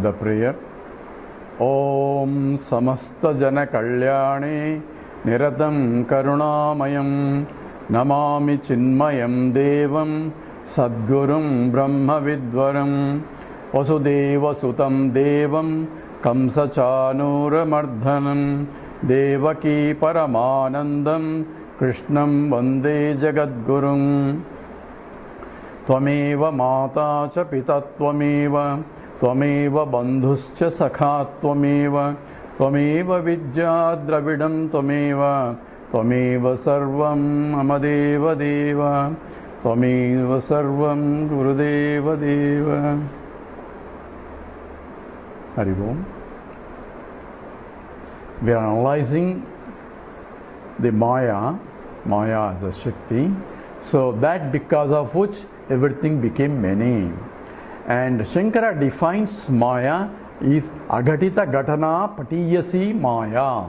the prayer. Om Samasta Jana Kalyane Niratam Karunamayam Namami Chinmayam Devam Sadgurum Brahma Vidvaram Vasudeva Sutam Devam Kamsa Chanura Mardhanam Devaki Paramanandam Krishnam Vande Jagadgurum Tvameva Mata Cha Pita Tvameva Tvameva Bandhuscha Sakha Tvameva Tvameva Vidya Dravidam Tvameva Tvameva Sarvam Amadeva Deva Tvameva Sarvam Gurudeva Deva. Hari Om. We are analyzing the Maya as a Shakti, so that because of which everything became many. And Shankara defines Maya is Agatita Gatana Patiyasi Maya.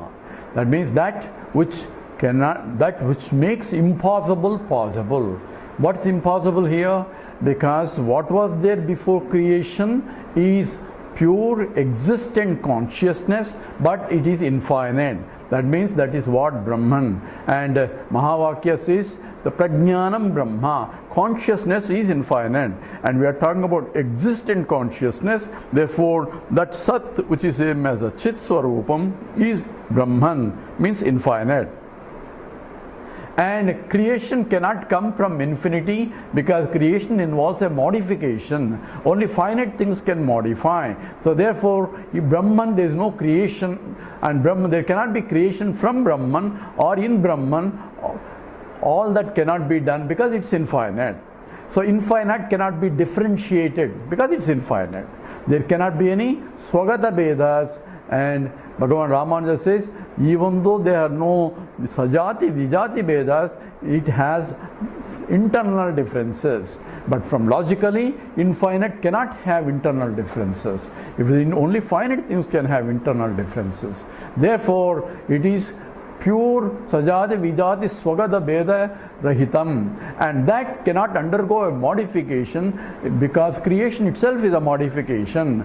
That means that which makes impossible possible. What's impossible here? Because what was there before creation is pure existent consciousness, but it is infinite. That means that is what Brahman. And Mahavakya says the Prajnanam Brahma. Consciousness is infinite. And we are talking about existent consciousness. Therefore, that Sat, which is same as a Chit Swarupam, is Brahman, means infinite. And creation cannot come from infinity because creation involves a modification. Only finite things can modify. So therefore, in Brahman there is no creation, and Brahman, there cannot be creation from Brahman or in Brahman. All that cannot be done because it's infinite. So infinite cannot be differentiated because it's infinite. There cannot be any Swagata Vedas, and Bhagavan Ramana says, even though there are no Sajati, Vijati Vedas, it has internal differences. But from logically, infinite cannot have internal differences. If only finite things can have internal differences. Therefore, it is pure Sajati, Vijati, Swagata Veda Rahitam. And that cannot undergo a modification because creation itself is a modification.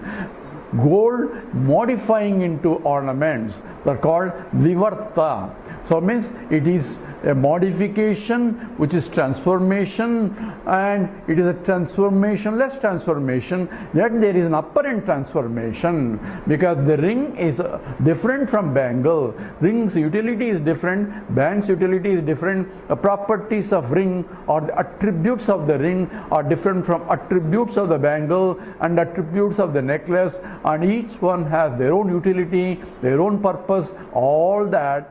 Gold modifying into ornaments, they're called Vivarta. So it means it is a modification which is transformation, and it is a transformationless transformation, yet there is an apparent transformation because the ring is different from bangle. Ring's utility is different, bang's utility is different, the properties of ring or the attributes of the ring are different from attributes of the bangle and attributes of the necklace, and each one has their own utility, their own purpose, all that.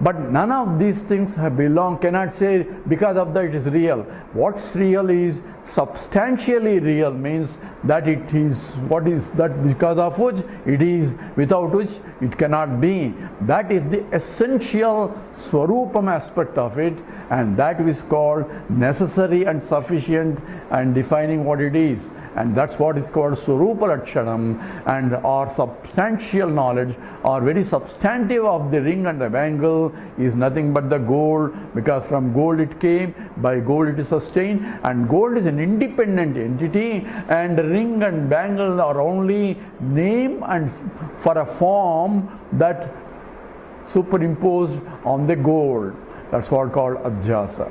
But none of these things cannot say because of that it is real. What's real is substantially real, means that it is what is that because of which it is, without which it cannot be. That is the essential Swarupam aspect of it, and that is called necessary and sufficient and defining what it is. And that's what is called Swarupa Lakshanam. And our substantial knowledge, or very substantive of the ring and the bangle is nothing but the gold, because from gold it came, by gold it is sustained, and gold is an independent entity, and ring and bangle are only name and for a form that superimposed on the gold. That's what called Adhyasa.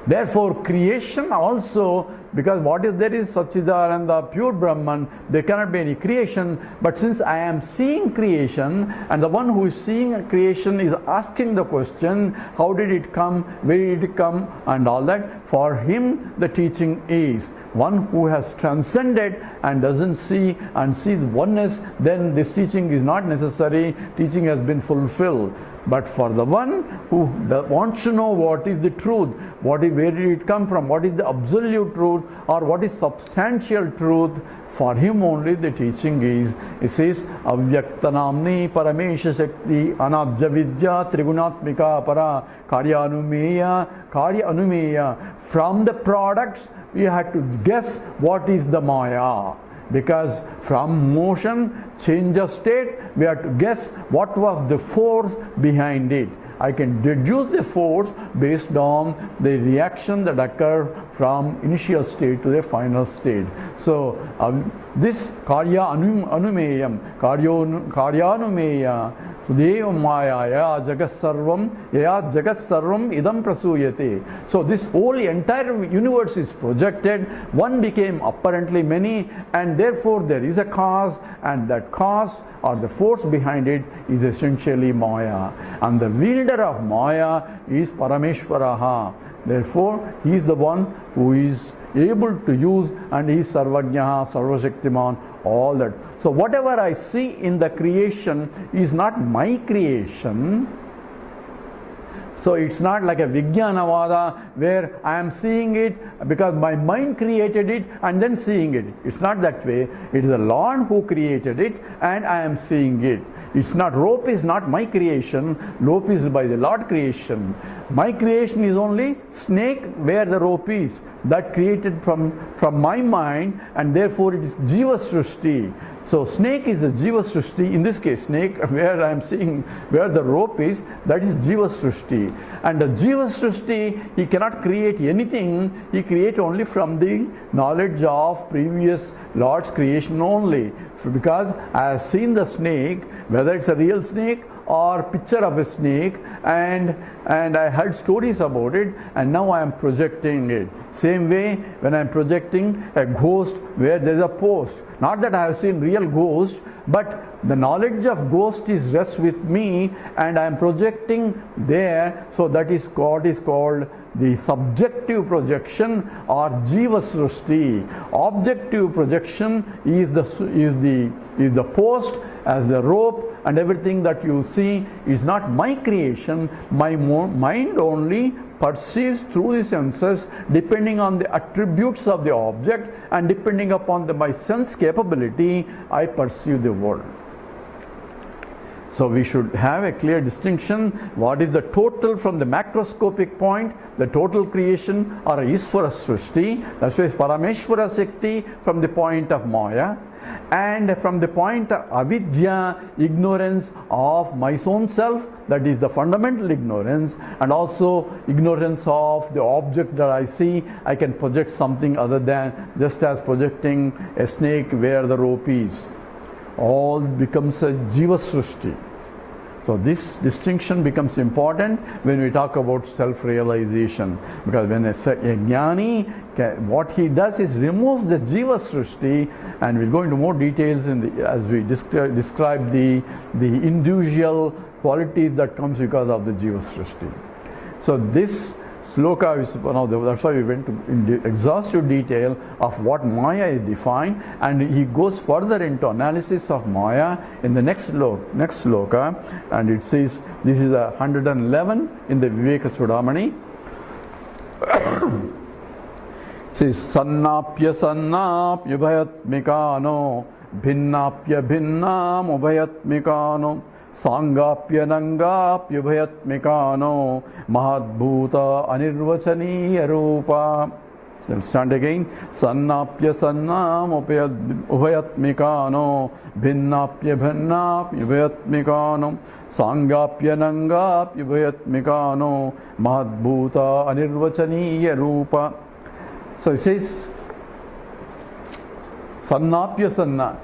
Therefore, creation also, because what is there is Satchidananda, pure Brahman, there cannot be any creation. But since I am seeing creation, and the one who is seeing creation is asking the question, how did it come, where did it come, and all that, for him the teaching is. One who has transcended and doesn't see and sees oneness, then this teaching is not necessary, teaching has been fulfilled. But for the one who wants to know what is the truth, where did it come from, what is the absolute truth, or what is substantial truth, for him only the teaching is. It says, Avyaktanamni Paramesha Shakti Anabja Vidya Trigunatmika Para Karya Anumeya. From the products, we had to guess what is the Maya. because from motion, change of state, we have to guess what was the force behind it. I can deduce the force based on the reaction that occurred from initial state to the final state. So this karya anumeyam, karyanumeya, Sudeva Maya, ya Jagat Sarvam idam prasuyate. So this whole entire universe is projected, one became apparently many, and therefore there is a cause, and that cause or the force behind it is essentially Maya. And the wielder of Maya is Parameshwaraha. Therefore, he is the one who is able to use, and he is Sarvajnaha, Sarvashaktiman, all that. So whatever I see in the creation is not my creation. So it's not like a Vijnanavada where I am seeing it because my mind created it and then seeing it. It's not that way. It is the Lord who created it and I am seeing it. It's not, rope is not my creation, rope is by the Lord creation. My creation is only snake where the rope is. That created from my mind, and therefore it is Jiva Srishti. So snake is the Jiva Srishti. In this case, snake where I am seeing where the rope is, that is Jiva Srishti. And the Jiva Srishti, he cannot create anything, he creates only from the knowledge of previous Lord's creation only. Because I have seen the snake, whether it's a real snake or picture of a snake, and I heard stories about it, and now I am projecting it. Same way when I am projecting a ghost where there is a post. Not that I have seen real ghost, but the knowledge of ghost is rests with me and I am projecting there. So that is what is called the subjective projection or Jiva Srishti. Objective projection is the post as the rope, and everything that you see is not my creation. My mind only perceives through the senses depending on the attributes of the object, and depending upon my sense capability I perceive the world. So we should have a clear distinction. What is the total from the macroscopic point, the total creation, or Isvara Srishti. That's why Parameshwara Shakti from the point of Maya. And from the point of avidya, ignorance of my own self, that is the fundamental ignorance, and also ignorance of the object that I see, I can project something other than just as projecting a snake where the rope is. All becomes a Jiva Srishti. So this distinction becomes important when we talk about self-realization, because when a jnani, what he does is removes the Jiva Srishti, and we'll go into more details as we describe the individual qualities that comes because of the Jiva Srishti. So this sloka is one of that's why we went in exhaustive detail of what Maya is defined, and he goes further into analysis of Maya in the next sloka, and it says, this is 111 in the Viveka Chudamani. It says, Sannapya Ubhayatmikano Bhinnapya Bhinnam Ubhayatmikano Sangapya Nangapya Ubhayatmikano Mahadbhuta Anirvachaniya Rupa. So let's stand again. Sannapya Sannam Ubhayatmikano Bhinnapya Bhinnapya Ubhayatmikano Sangapya Nangapya Ubhayatmikano Mahadbhuta Anirvachaniya Rupa. So it says Sannapya Sanna.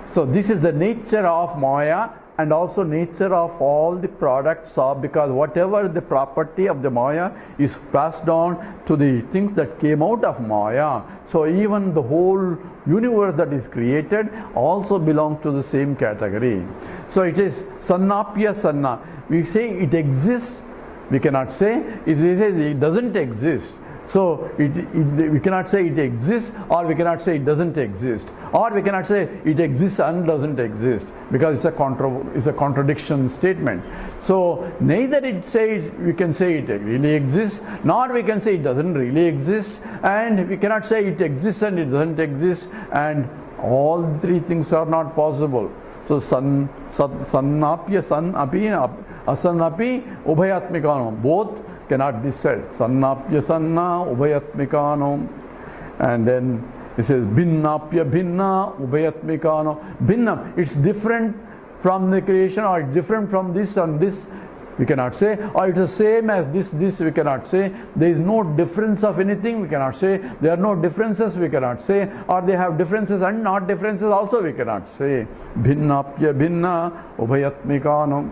So this is the nature of Maya, and also nature of all the products of, because whatever the property of the Maya is passed on to the things that came out of Maya. So even the whole universe that is created also belongs to the same category. So it is Sannapya Sanna. We say it exists, we cannot say it says it doesn't exist. So we cannot say it exists, or we cannot say it doesn't exist, or we cannot say it exists and doesn't exist, because it's a contradiction statement. So neither we can say it really exists, nor we can say it doesn't really exist, and we cannot say it exists and it doesn't exist, and all three things are not possible. So sannapya san-api asan-api ubhayatmikano, both cannot be said. Sannapya sanna ubhayatmikano. And then It says bhinnapya bhinna ubhayatmikano. Bhinna, it's different from the creation, or different from this and this, we cannot say, or it's the same as this, we cannot say. There is no difference of anything, we cannot say. There are no differences, we cannot say. Or they have differences and not differences also, we cannot say. Bhinnapya bhinna ubhayatmikano.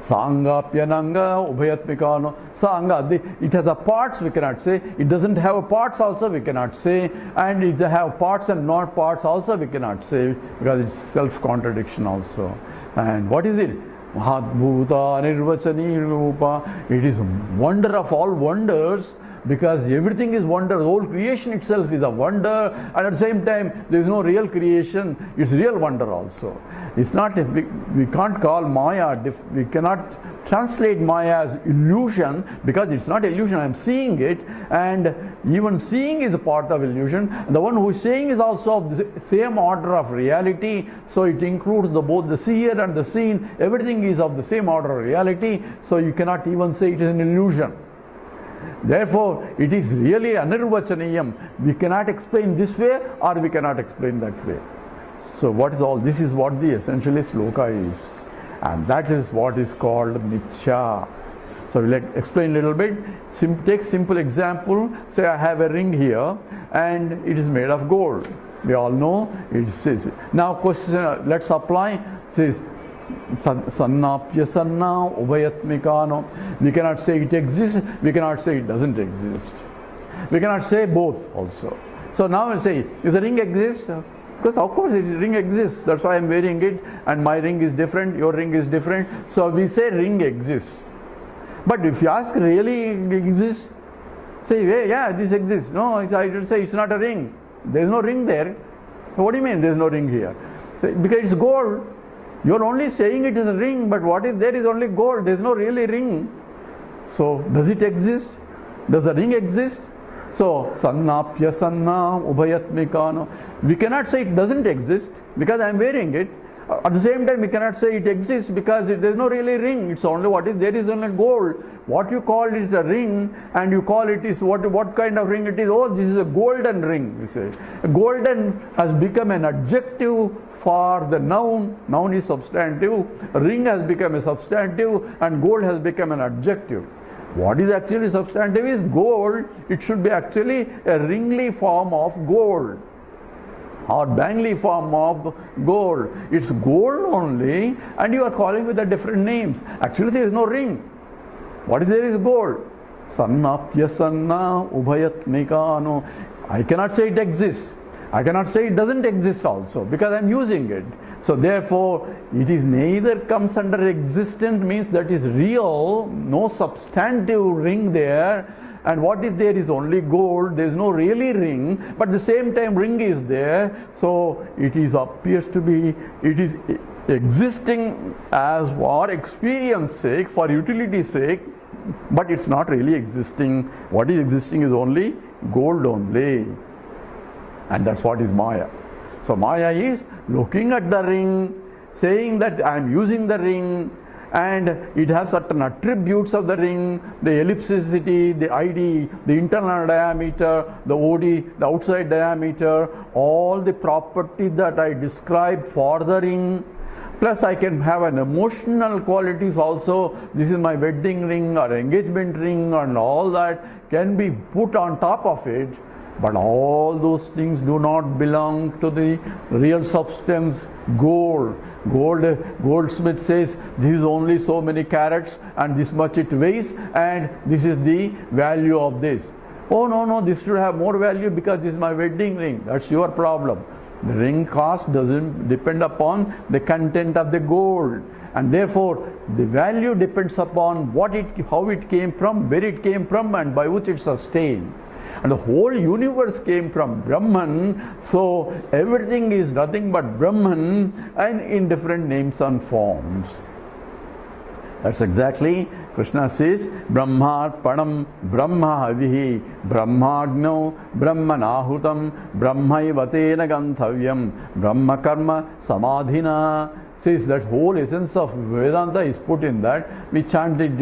Sangapya nanga ubhayatmikano. Sanga, it has a parts, we cannot say. It doesn't have a parts also, we cannot say. And it have parts and not parts also, we cannot say, because it's self-contradiction also. And what is it? Mahadbhuta nirvachani rupa. It is wonder of all wonders, because everything is wonder. The whole creation itself is a wonder, and at the same time there is no real creation. It's real wonder also. It's not, we can't call Maya, we cannot translate Maya as illusion, because it's not illusion. I'm seeing it, and even seeing is a part of illusion. The one who is saying is also of the same order of reality, so it includes both the seer and the seen. Everything is of the same order of reality, so you cannot even say it is an illusion. Therefore, it is really anirvachaniyam. We cannot explain this way, or we cannot explain that way. So what is all? This is what the essentially sloka is. And that is what is called mithya. So we'll explain a little bit. Take simple example. Say I have a ring here, and it is made of gold. We all know it says. Now question, let's apply. It says sannapya sanna ubhayatmikano. We cannot say it exists, we cannot say it doesn't exist. We cannot say both also. So now we'll say, does the ring exist? Because of course the ring exists, that's why I'm wearing it, and my ring is different, your ring is different. So we say ring exists. But if you ask really exists, say, hey, yeah, this exists. No, I will say it's not a ring. There's no ring there. What do you mean there's no ring here? So, because it's gold. You're only saying it is a ring, but what is there is only gold. There's no really ring. So does it exist? Does the ring exist? So sannapya sanna ubhayatmikano. We cannot say it doesn't exist because I am wearing it. At the same time, we cannot say it exists because there is no really ring. It's only what is there is only gold. What you call is a ring, and you call it is what kind of ring it is? Oh, this is a golden ring, we say. Golden has become an adjective for the noun. Noun is substantive. Ring has become a substantive, and gold has become an adjective. What is actually substantive is gold. It should be actually a ringly form of gold, or bangly form of gold. It's gold only, and you are calling with the different names. Actually there is no ring. What is there is gold. Sannapya sanna ubhayatmikano. I cannot say it exists. I cannot say it doesn't exist also, because I am using it. So therefore it is neither comes under existent, means that is real, no substantive ring there. And what is there is only gold. There is no really ring, but at the same time ring is there. So it is appears to be, it is existing as for experience sake, for utility sake, but it's not really existing. What is existing is only gold only, and that's what is Maya. So Maya is looking at the ring, saying that I am using the ring, and it has certain attributes of the ring, the ellipticity, the ID, the internal diameter, the OD, the outside diameter, all the properties that I described for the ring. Plus I can have an emotional qualities also. This is my wedding ring or engagement ring, and all that can be put on top of it. But all those things do not belong to the real substance, gold. Goldsmith says this is only so many carats and this much it weighs, and this is the value of this. Oh no, this should have more value because this is my wedding ring. That's your problem. The ring cost doesn't depend upon the content of the gold, and therefore the value depends upon how it came from, where it came from, and by which it's sustained. And the whole universe came from Brahman, so everything is nothing but Brahman, and in different names and forms. That's exactly, Krishna says, Brahmarpanam, Brahma havihi, Brahmagno, Brahmanahutam, Brahmaivatena ganthavyam, Brahma karma samadhina. says that whole essence of Vedanta is put in that. We chant it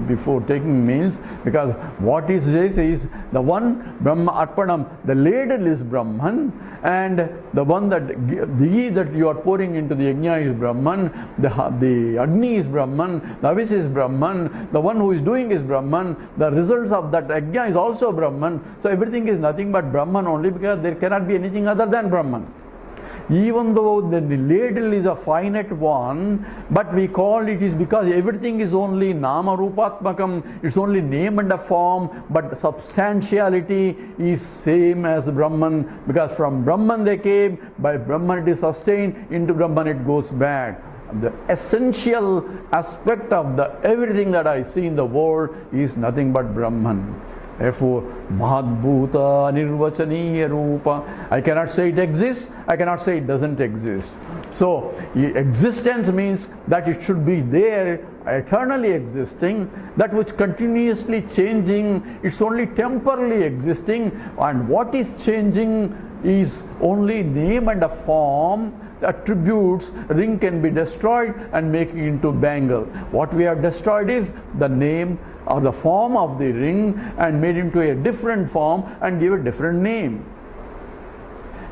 before taking meals, because what is this is the one Brahma Arpanam, the ladle is Brahman, and the one that the ghee that you are pouring into the yajna is Brahman, the Agni is Brahman, the Avis is Brahman, the one who is doing is Brahman, the results of that yajna is also Brahman. So everything is nothing but Brahman only, because there cannot be anything other than Brahman. Even though the ladle is a finite one, but we call it is because everything is only nama rupatmakam, it's only name and a form, but substantiality is same as Brahman, because from Brahman they came, by Brahman it is sustained, into Brahman it goes back. The essential aspect of the everything that I see in the world is nothing but Brahman. Therefore, Mahadbhuta Nirvachaniya Rupa. I cannot say it exists, I cannot say it doesn't exist. So, existence means that it should be there, eternally existing. That which continuously changing, it's only temporarily existing. And what is changing is only name and a form. Attributes, ring can be destroyed and make it into bangle. What we have destroyed is the name or the form of the ring and made into a different form and give a different name.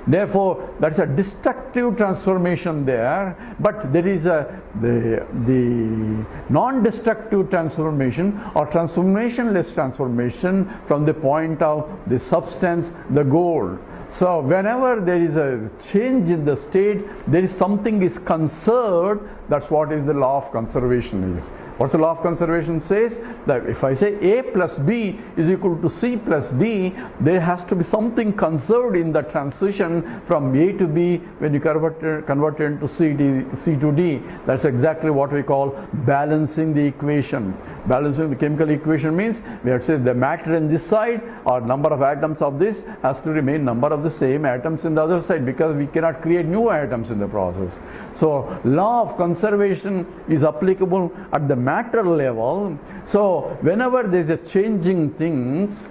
Therefore, that's a destructive transformation there, but there is the non-destructive transformation or transformationless transformation from the point of the substance, the gold. So whenever there is a change in the state, there is something is conserved. That's what is the law of conservation is. What's the law of conservation says? That if I say A plus B is equal to C plus D, there has to be something conserved in the transition from A to B when you convert it into C to D. That's exactly what we call balancing the equation. Balancing the chemical equation means we have to say the matter in this side or number of atoms of this has to remain number of the same atoms in the other side, because we cannot create new atoms in the process. So law of conservation is applicable at the matter level. So whenever there is a changing things,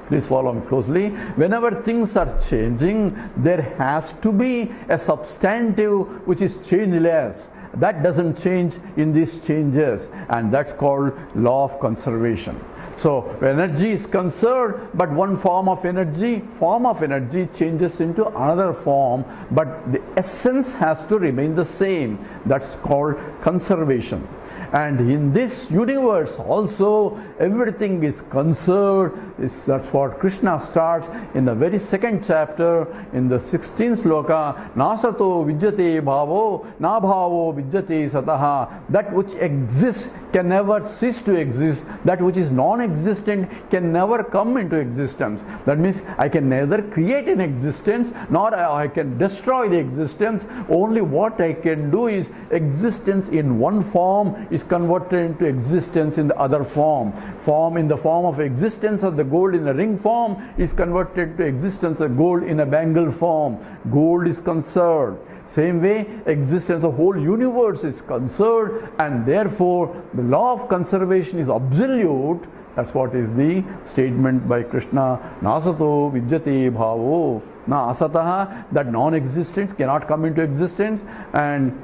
please follow me closely. Whenever things are changing, there has to be a substantive which is changeless. That doesn't change in these changes, and that's called law of conservation. So energy is conserved, but one form of energy changes into another form, but the essence has to remain the same. That's called conservation. And in this universe also, everything is conserved. That's what Krishna starts in the very second chapter, in the 16th sloka. Nasato vidyate bhavo, na bhavo vidyate sataha. That which exists can never cease to exist. That which is non-existent can never come into existence. That means I can neither create an existence nor I can destroy the existence. Only what I can do is existence in one form is converted into existence in the other form. Form in the form of existence of the gold in the ring form is converted to existence of gold in a bangle form. Gold is conserved. Same way, existence of the whole universe is conserved, and therefore the law of conservation is absolute. That's what is the statement by Krishna. Nasato vidyate bhavo, na asataha, that non-existence cannot come into existence, and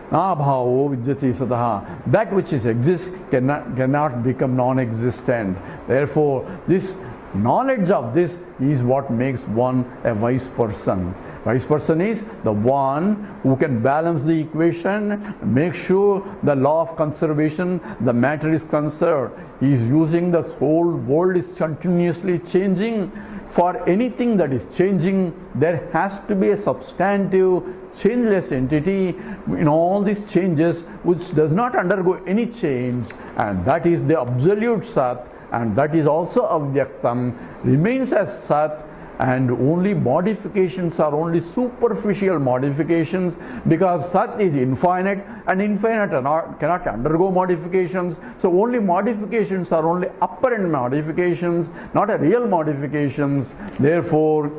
na bhavo vidyate sataha, that which exists cannot become non-existent. Therefore, this knowledge of this is what makes one a wise person. Wise person is the one who can balance the equation, make sure the law of conservation, the matter is conserved. He is using the whole world is continuously changing. For anything that is changing, there has to be a substantive, changeless entity in all these changes which does not undergo any change, and that is the absolute Sat, and that is also Avyaktam, remains as Sat. And only modifications are only superficial modifications, because Sat is infinite, and infinite cannot undergo modifications. So only modifications are only apparent modifications, not a real modifications. Therefore,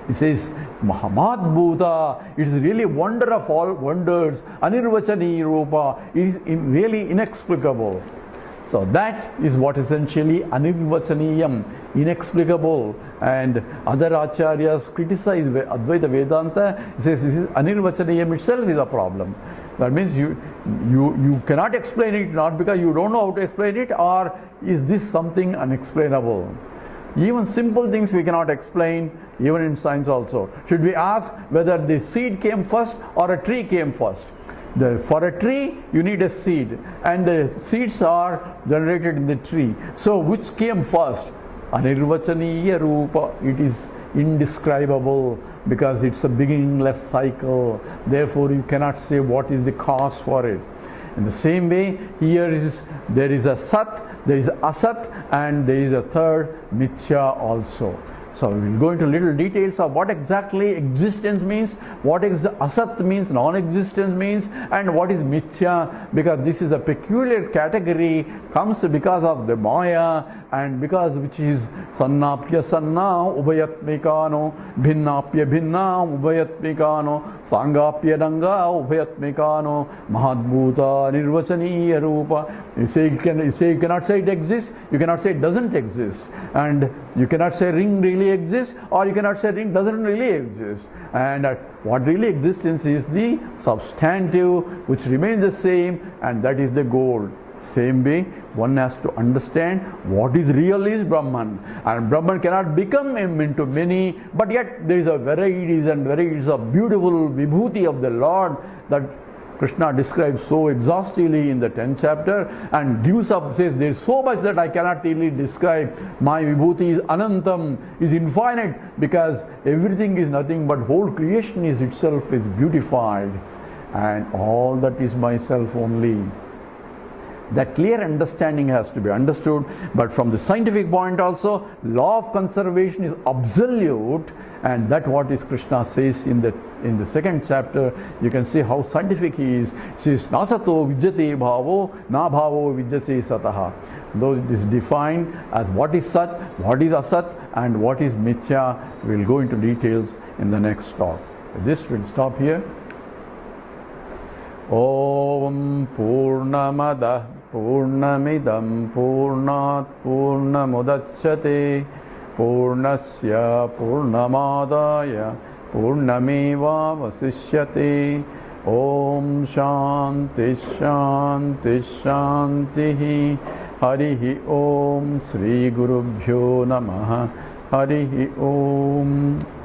it says Mahamadbhuta, it is really wonder of all wonders, Anirvachani Rupa, it is really inexplicable. So that is what essentially Anirvachaniyam inexplicable, and other acharyas criticize Advaita Vedanta, says this is anirvachaniyam itself is a problem. That means you cannot explain it, not because you don't know how to explain it, or is this something unexplainable. Even simple things we cannot explain, even in science also. Should we ask whether the seed came first or a tree came first? For a tree, you need a seed, and the seeds are generated in the tree. So which came first? Anirvachaniya Rupa. It is indescribable because it's a beginningless cycle. Therefore, you cannot say what is the cause for it. In the same way, there is a Sat, there is Asat, and there is a third Mithya also. So we will go into little details of what exactly existence means, what Asat means, non-existence means, and what is Mithya, because this is a peculiar category, comes because of the Maya, and because which is Sannapya Sanna Ubayatmikano, Bhinnapya Bhinna Ubayatmikano, Sangapya Danga Ubayatmikano, Mahadbhuta Nirvachaniya Rupa. You cannot say it exists, you cannot say it doesn't exist, and you cannot say ring really exists, or you cannot say ring doesn't really exist. And what really existence is the substantive which remains the same, and that is the goal. Same way, one has to understand what is real is Brahman, and Brahman cannot become into many, but yet there is a varieties and varieties of beautiful vibhuti of the Lord that Krishna describes so exhaustively in the 10th chapter, and gives up, says there is so much that I cannot really describe. My vibhuti is anantam, is infinite, because everything is nothing but whole creation is itself is beautified, and all that is myself only. That clear understanding has to be understood, but from the scientific point also, law of conservation is absolute, and that what is Krishna says in the 2nd chapter. You can see how scientific he is. He says, Nasato vijjate bhavo, na bhavo vijjate sataha. Though it is defined as what is Sat, what is Asat, and what is Mithya, we will go into details in the next talk. With this, we'll stop here. Om Purnamada Purnamidam Purnat Purnamudachyate Purnasya Purnamadaya Purnameva Vasishyate. Om Shanti Shanti Shanti. Harihi Om Sri Gurubhyo Namaha. Harihi Om.